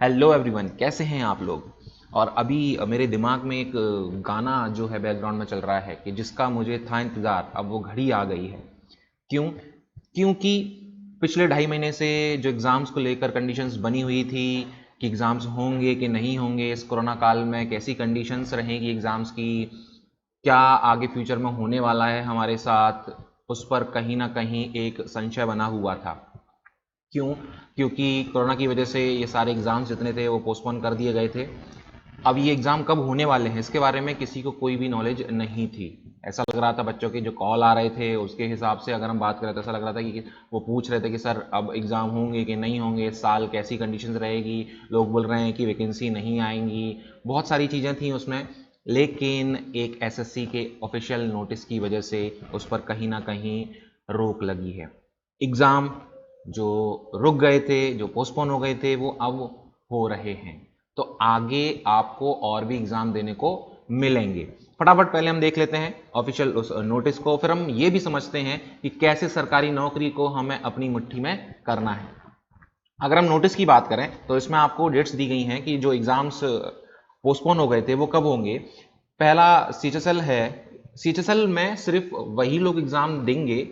Hello everyone, कैसे हैं आप लोग। और अभी मेरे दिमाग में एक गाना जो है बैकग्राउंड में चल रहा है कि जिसका मुझे था इंतज़ार, अब वो घड़ी आ गई है। क्यों? क्योंकि पिछले 2.5 महीने से जो एग्ज़ाम्स को लेकर कंडीशंस बनी हुई थी कि एग्ज़ाम्स होंगे कि नहीं होंगे, इस कोरोना काल में कैसी कंडीशंस रहेंगी एग्ज़ाम्स की, क्या आगे फ्यूचर में होने वाला है हमारे साथ, उस पर कहीं ना कहीं एक संशय बना हुआ था। क्यों? क्योंकि कोरोना की वजह से ये सारे एग्ज़ाम्स जितने थे वो पोस्टपोन कर दिए गए थे। अब ये एग्ज़ाम कब होने वाले हैं इसके बारे में किसी को कोई भी नॉलेज नहीं थी। ऐसा लग रहा था, बच्चों के जो कॉल आ रहे थे उसके हिसाब से अगर हम बात करें तो ऐसा लग रहा था कि वो पूछ रहे थे कि सर अब एग्ज़ाम होंगे कि नहीं होंगे, इस साल कैसी कंडीशंस रहेगी। लोग बोल रहे हैं कि वैकेंसी नहीं आएंगी, बहुत सारी चीज़ें थी उसमें। लेकिन एक एसएससी के ऑफिशियल नोटिस की वजह से उस पर कहीं ना कहीं रोक लगी है। एग्ज़ाम जो रुक गए थे, जो पोस्टपोन हो गए थे, वो अब हो रहे हैं। तो आगे आपको और भी एग्ज़ाम देने को मिलेंगे। फटाफट पहले हम देख लेते हैं ऑफिशियल उस नोटिस को, फिर हम ये भी समझते हैं कि कैसे सरकारी नौकरी को हमें अपनी मुट्ठी में करना है। अगर हम नोटिस की बात करें तो इसमें आपको डेट्स दी गई हैं कि जो एग्ज़ाम्स पोस्टपोन हो गए थे वो कब होंगे। पहला सीएचएसएल है। सीएचएसएल में सिर्फ वही लोग एग्ज़ाम देंगे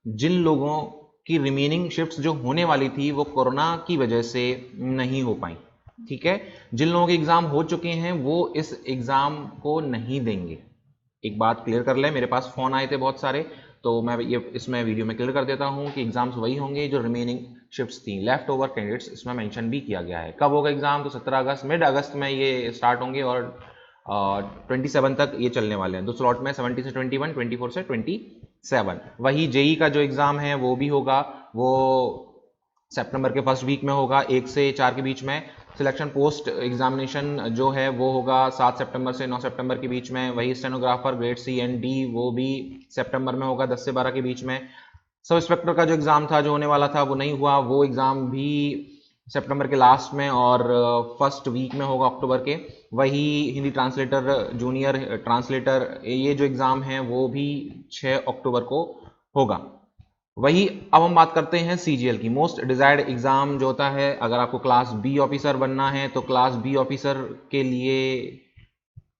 जिन लोगों की रिमेनिंग शिफ्ट्स जो होने वाली थी वो कोरोना की वजह से नहीं हो पाई। ठीक है, जिन लोगों के एग्ज़ाम हो चुके हैं वो इस एग्ज़ाम को नहीं देंगे। एक बात क्लियर कर लें, मेरे पास फ़ोन आए थे बहुत सारे, तो मैं ये इसमें वीडियो में क्लियर कर देता हूँ कि एग्ज़ाम्स वही होंगे जो रिमेनिंग शिफ्ट्स थी, लेफ्ट ओवर कैंडिडेट्स इसमें मेंशन भी किया गया है। कब होगा एग्ज़ाम? तो 17 अगस्त, मिड अगस्त में ये स्टार्ट होंगे और 27 तक ये चलने वाले हैं। दो स्लॉट में 70 से 21, 24 से 27। वही जेई का जो एग्ज़ाम है वो भी होगा, वो सितंबर के फर्स्ट वीक में होगा, 1 से 4 के बीच में। सिलेक्शन पोस्ट एग्जामिनेशन जो है वो होगा 7 सितंबर से 9 सितंबर के बीच में। वही stenographer grade C and D वो भी सितंबर में होगा, 10 से 12 के बीच में। सब इंस्पेक्टर का जो एग्ज़ाम था, जो होने वाला था वो नहीं हुआ, वो एग्ज़ाम भी सितंबर के लास्ट में और फर्स्ट वीक में होगा अक्टूबर के। वही हिंदी ट्रांसलेटर, जूनियर ट्रांसलेटर, ये जो एग्ज़ाम है वो भी 6 अक्टूबर को होगा। वही अब हम बात करते हैं सीजीएल की। मोस्ट डिजायर्ड एग्जाम जो होता है, अगर आपको क्लास बी ऑफिसर बनना है तो क्लास बी ऑफिसर के लिए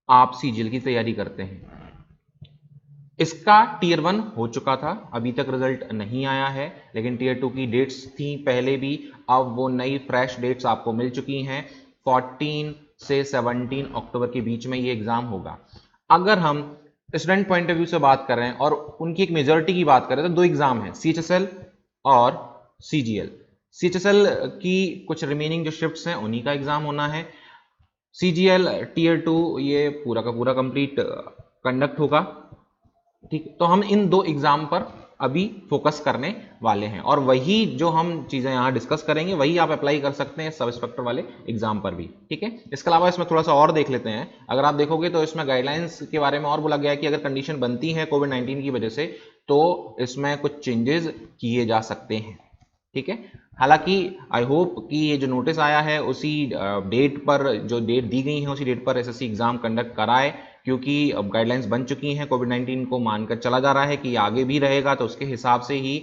आप सीजीएल की तैयारी करते हैं। इसका टीयर 1 हो चुका था, अभी तक रिजल्ट नहीं आया है, लेकिन टीयर 2 की डेट्स थी पहले भी। अब वो नई फ्रेश डेट्स आपको मिल चुकी हैं। 14 से 17 अक्टूबर के बीच में ये एग्जाम होगा। अगर हम स्टूडेंट पॉइंट ऑफ व्यू से बात करें और उनकी एक मेजोरिटी की बात करें तो दो एग्जाम है, सीएचएसएल और सीजीएल। सीएचएसएल की कुछ रिमेनिंग जो शिफ्ट्स हैं उन्हीं का एग्जाम होना है। सीजीएल टीयर 2 ये पूरा का पूरा कंप्लीट कंडक्ट होगा। ठीक, तो हम इन दो एग्जाम पर अभी फोकस करने वाले हैं और वही जो हम चीजें यहाँ डिस्कस करेंगे वही आप अप्लाई कर सकते हैं सब इंस्पेक्टर वाले एग्जाम पर भी। ठीक है, इसके अलावा इसमें थोड़ा सा और देख लेते हैं। अगर आप देखोगे तो इसमें गाइडलाइंस के बारे में और बोला गया है कि अगर कंडीशन बनती है कोविड-19 की वजह से तो इसमें कुछ चेंजेस किए जा सकते हैं। ठीक है, हालांकि आई होप कि ये जो नोटिस आया है उसी डेट पर, जो डेट दी गई है उसी डेट पर एसएससी एग्जाम कंडक्ट कराए, क्योंकि अब गाइडलाइंस बन चुकी हैं। कोविड-19 को मानकर चला जा रहा है कि आगे भी रहेगा तो उसके हिसाब से ही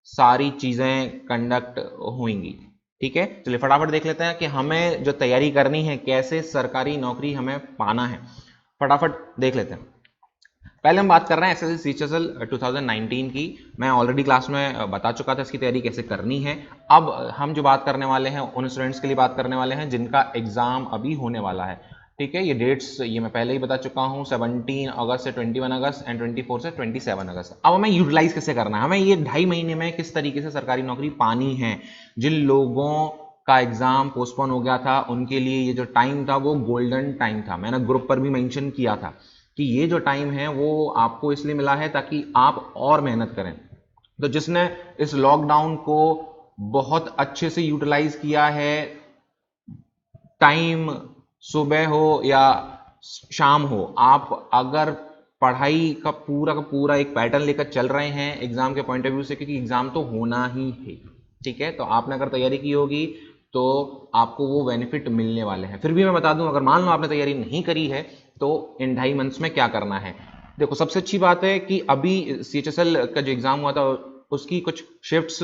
सारी चीजें कंडक्ट होंगी। ठीक है, चलिए फटाफट देख लेते हैं कि हमें जो तैयारी करनी है, कैसे सरकारी नौकरी हमें पाना है, फटाफट देख लेते हैं। पहले हम बात कर रहे हैं एसएससी सीएचएसएल 2019 की। मैं ऑलरेडी क्लास में बता चुका था इसकी तैयारी कैसे करनी है। अब हम जो बात करने वाले हैं उन स्टूडेंट्स के लिए बात करने वाले हैं जिनका एग्जाम अभी होने वाला है। ठीक है, ये डेट्स ये मैं पहले ही बता चुका हूँ, 17 अगस्त से 21 अगस्त एंड 24 से 27 अगस्त। अब हमें यूटिलाइज कैसे करना है, हमें ये 2.5 महीने में किस तरीके से सरकारी नौकरी पानी है। जिन लोगों का एग्जाम पोस्टपोन हो गया था उनके लिए ये जो टाइम था वो गोल्डन टाइम था। मैंने ग्रुप पर भी मेंशन किया था कि ये जो टाइम है वो आपको इसलिए मिला है ताकि आप और मेहनत करें। तो जिसने इस लॉकडाउन को बहुत अच्छे से यूटिलाइज किया है, टाइम सुबह हो या शाम हो, आप अगर पढ़ाई का पूरा एक पैटर्न लेकर चल रहे हैं एग्जाम के पॉइंट ऑफ व्यू से, क्योंकि एग्जाम तो होना ही है। ठीक है, तो आपने अगर तैयारी की होगी तो आपको वो बेनिफिट मिलने वाले हैं। फिर भी मैं बता दूं, अगर मान लो आपने तैयारी नहीं करी है तो इन 2.5 मंथ्स में क्या करना है। देखो, सबसे अच्छी बात है कि अभी सीएचएसएल का जो एग्जाम हुआ था उसकी कुछ शिफ्ट्स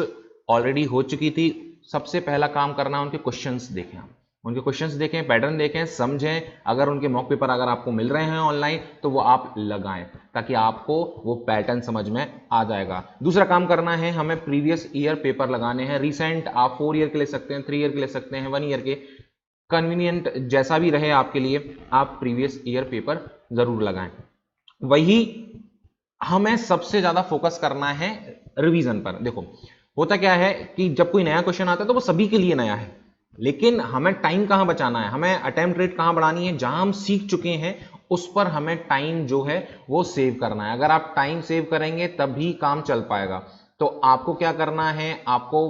ऑलरेडी हो चुकी थी। सबसे पहला काम करना है उनके क्वेश्चंस देखें आप। उनके क्वेश्चंस देखें, पैटर्न देखें, समझें। अगर उनके मॉक पेपर अगर आपको मिल रहे हैं ऑनलाइन तो वो आप लगाएं, ताकि आपको वो पैटर्न समझ में आ जाएगा। दूसरा काम करना है, हमें प्रीवियस ईयर पेपर लगाने हैं। रिसेंट आप 4 ईयर के ले सकते हैं, 3 ईयर के ले सकते हैं, 1 ईयर के, कन्वीनियंट जैसा भी रहे आपके लिए, आप प्रीवियस ईयर पेपर जरूर लगाएं। वही हमें सबसे ज्यादा फोकस करना है रिवीजन पर। देखो होता क्या है कि जब कोई नया क्वेश्चन आता है तो वो सभी के लिए नया है, लेकिन हमें टाइम कहां बचाना है, हमें अटेम्प्ट रेट कहां बढ़ानी है, जहां हम सीख चुके हैं उस पर हमें टाइम जो है वो सेव करना है। अगर आप टाइम सेव करेंगे तभी काम चल पाएगा। तो आपको क्या करना है, आपको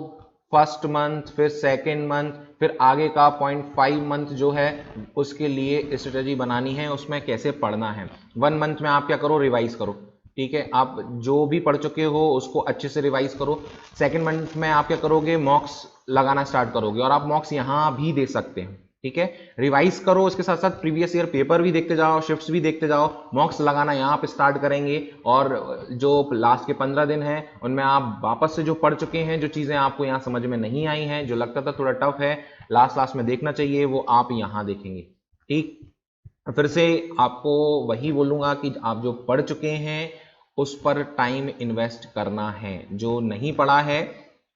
फर्स्ट मंथ, फिर सेकेंड मंथ, फिर आगे का 0.5 मंथ जो है उसके लिए स्ट्रेटजी बनानी है, उसमें कैसे पढ़ना है। 1 मंथ में आप क्या करो, रिवाइज करो, ठीक है, आप जो भी पढ़ चुके हो उसको अच्छे से रिवाइज करो। सेकेंड मंथ में आप क्या करोगे, मॉक्स लगाना स्टार्ट करोगे, और आप मॉक्स यहां भी दे सकते हैं, ठीक है। रिवाइज करो, उसके साथ साथ प्रीवियस ईयर पेपर भी देखते जाओ, शिफ्ट्स भी देखते जाओ, मॉक्स लगाना यहाँ पे स्टार्ट करेंगे, और जो लास्ट के 15 दिन हैं उनमें आप वापस से जो पढ़ चुके हैं, जो चीजें आपको यहाँ समझ में नहीं आई हैं, जो लगता था थोड़ा टफ है, लास्ट में देखना चाहिए, वो आप यहाँ देखेंगे, ठीक। फिर से आपको वही बोलूंगा कि आप जो पढ़ चुके हैं उस पर टाइम इन्वेस्ट करना है। जो नहीं पढ़ा है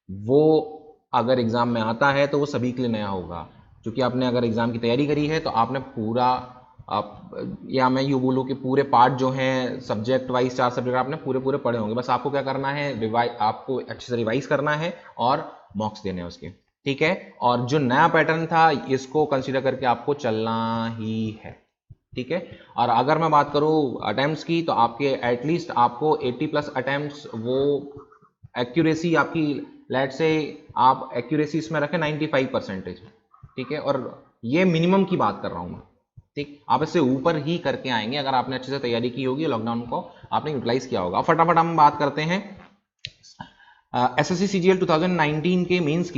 वो अगर एग्जाम में आता है तो वो सभी के लिए नया होगा, क्योंकि आपने अगर एग्जाम की तैयारी करी है तो आपने पूरा, आप या मैं यूँ बोलूँ कि पूरे पार्ट जो हैं सब्जेक्ट वाइज 4 सब्जेक्ट आपने पूरे पूरे पढ़े होंगे। बस आपको क्या करना है, आपको अच्छे से रिवाइज करना है और मॉक्स देने हैं उसके, ठीक है। और जो नया पैटर्न था इसको कंसीडर करके आपको चलना ही है, ठीक है। और अगर मैं बात करूं अटेम्प्ट्स की तो आपके एटलीस्ट आपको 80 प्लस अटेम्प्ट्स, वो एक्यूरेसी आपकी, लेट से आप एक्यूरेसी इसमें रखें 95%, ठीक है। और ये मिनिमम की बात कर रहा हूं मैं, ठीक। आप इससे ऊपर ही करके आएंगे अगर आपने अच्छे से तैयारी की होगी, लॉकडाउन को आपने यूटिलाइज किया होगा। फटाफट हम बात करते हैं एसएससी सीजीएल 2019 के मेंस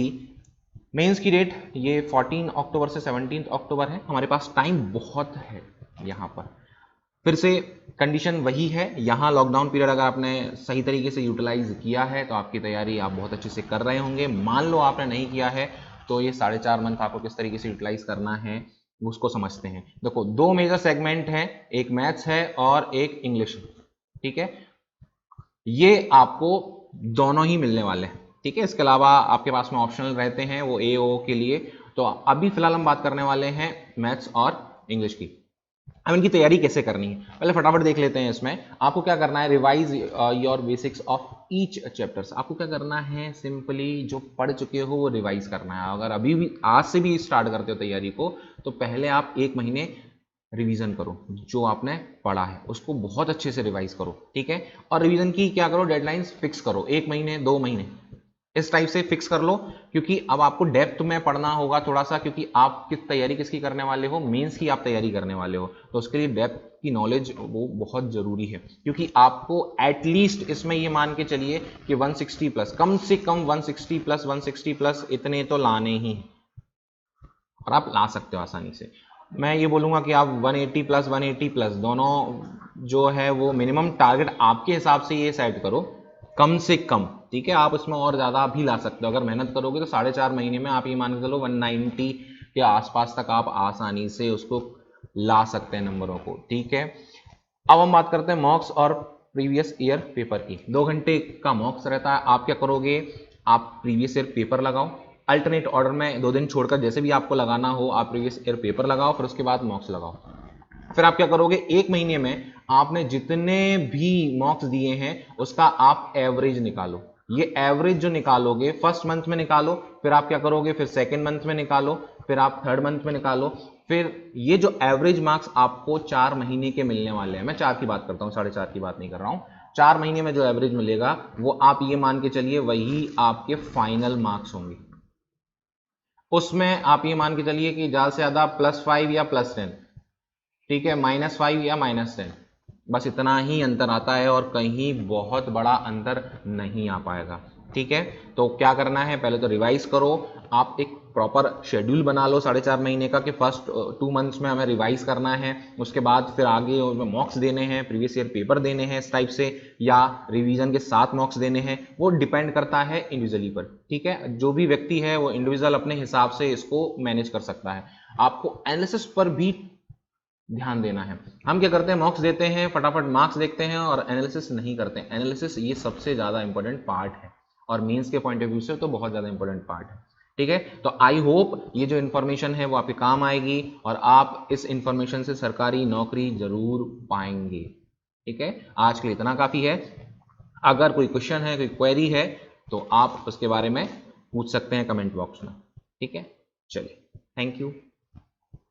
की डेट ये 14 अक्टूबर से 17 अक्टूबर है। हमारे पास टाइम बहुत है यहाँ पर। फिर से कंडीशन वही है, यहाँ लॉकडाउन पीरियड अगर आपने सही तरीके से यूटिलाइज किया है तो आपकी तैयारी आप बहुत अच्छे से कर रहे होंगे। मान लो आपने नहीं किया है तो ये 4.5 मंथ आपको किस तरीके से यूटिलाइज करना है उसको समझते हैं। देखो 2 मेजर सेगमेंट हैं, एक मैथ्स है और एक इंग्लिश, ठीक है। ये आपको दोनों ही मिलने वाले हैं, ठीक है। इसके अलावा आपके पास में ऑप्शनल रहते हैं वो ए ओ के लिए। तो अभी फिलहाल हम बात करने वाले हैं मैथ्स और इंग्लिश की। अब इनकी तैयारी कैसे करनी है पहले फटाफट देख लेते हैं। इसमें आपको क्या करना है, revise your basics of each chapters. आपको क्या करना है, सिंपली जो पढ़ चुके हो वो रिवाइज करना है। अगर अभी भी आज से भी स्टार्ट करते हो तैयारी को तो पहले आप 1 महीने रिवीजन करो, जो आपने पढ़ा है उसको बहुत अच्छे से रिवाइज करो, ठीक है। और रिवीजन की क्या करो, डेडलाइंस फिक्स करो, 1 महीने 2 महीने इस टाइप से फिक्स कर लो, क्योंकि अब आपको डेप्थ में पढ़ना होगा थोड़ा सा, क्योंकि आप तैयारी किसकी करने वाले हो, मेंस की आप तैयारी करने वाले हो। तो उसके लिए डेप्थ की नॉलेज वो बहुत जरूरी है, क्योंकि आपको एटलीस्ट इसमें ये मान के चलिए कि 160 प्लस, कम से कम 160 प्लस 160 प्लस इतने तो लाने ही हैं, और आप ला सकते हो आसानी से। मैं ये बोलूँगा कि आप 180 प्लस 180 प्लस दोनों जो है वो मिनिमम टारगेट आपके हिसाब से ये सेट करो, कम से कम, ठीक है। आप उसमें और ज़्यादा भी ला सकते हो, अगर मेहनत करोगे तो 4.5 महीने में आप ये मान के चलो 190 के आसपास तक आप आसानी से उसको ला सकते हैं नंबरों को, ठीक है। अब हम बात करते हैं मॉक्स और प्रीवियस ईयर पेपर की। 2 घंटे का मॉक्स रहता है। आप क्या करोगे, आप प्रीवियस ईयर पेपर लगाओ, अल्टरनेट ऑर्डर में 2 दिन छोड़कर जैसे भी आपको लगाना हो आप प्रीवियस ईयर पेपर लगाओ, फिर उसके बाद मॉक्स लगाओ। फिर आप क्या करोगे, 1 महीने में आपने जितने भी मॉक्स दिए हैं उसका आप एवरेज निकालो। ये एवरेज जो निकालोगे फर्स्ट मंथ में निकालो, फिर आप क्या करोगे, फिर सेकेंड मंथ में निकालो, फिर आप थर्ड मंथ में निकालो। फिर ये जो एवरेज मार्क्स आपको 4 महीने के मिलने वाले हैं, मैं 4 की बात करता हूँ, 4.5 की बात नहीं कर रहा हूँ, 4 महीने में जो एवरेज मिलेगा वो आप ये मान के चलिए वही आपके फाइनल मार्क्स होंगे। उसमें आप ये मान के चलिए कि ज्यादा से ज्यादा +5 या +10, ठीक है, -5 या -10, बस इतना ही अंतर आता है और कहीं बहुत बड़ा अंतर नहीं आ पाएगा, ठीक है। तो क्या करना है, पहले तो रिवाइज करो। आप एक प्रॉपर शेड्यूल बना लो 4.5 महीने का कि फर्स्ट 2 मंथ्स में हमें रिवाइज करना है, उसके बाद फिर आगे उसमें मॉक्स देने हैं, प्रीवियस ईयर पेपर देने हैं इस टाइप से, या रिवीजन के साथ मॉक्स देने हैं, वो डिपेंड करता है इंडिविजुअली पर। ठीक है, जो भी व्यक्ति है वो इंडिविजुअल अपने हिसाब से इसको मैनेज कर सकता है। आपको एनालिसिस पर भी ध्यान देना है। हम क्या करते हैं, मॉक्स देते हैं, फटाफट मार्क्स देखते हैं और एनालिसिस नहीं करते। एनालिसिस ये सबसे ज़्यादा इंपॉर्टेंट पार्ट है और मेंस के पॉइंट ऑफ व्यू से तो बहुत ज़्यादा इंपॉर्टेंट पार्ट है। ठीक है, तो आई होप ये जो इन्फॉर्मेशन है वो आपके काम आएगी और आप इस इंफॉर्मेशन से सरकारी नौकरी जरूर पाएंगे। ठीक है, आज के लिए इतना काफ़ी है। अगर कोई क्वेश्चन है, कोई क्वेरी है तो आप उसके बारे में पूछ सकते हैं कमेंट बॉक्स में। ठीक है, चलिए, थैंक यू।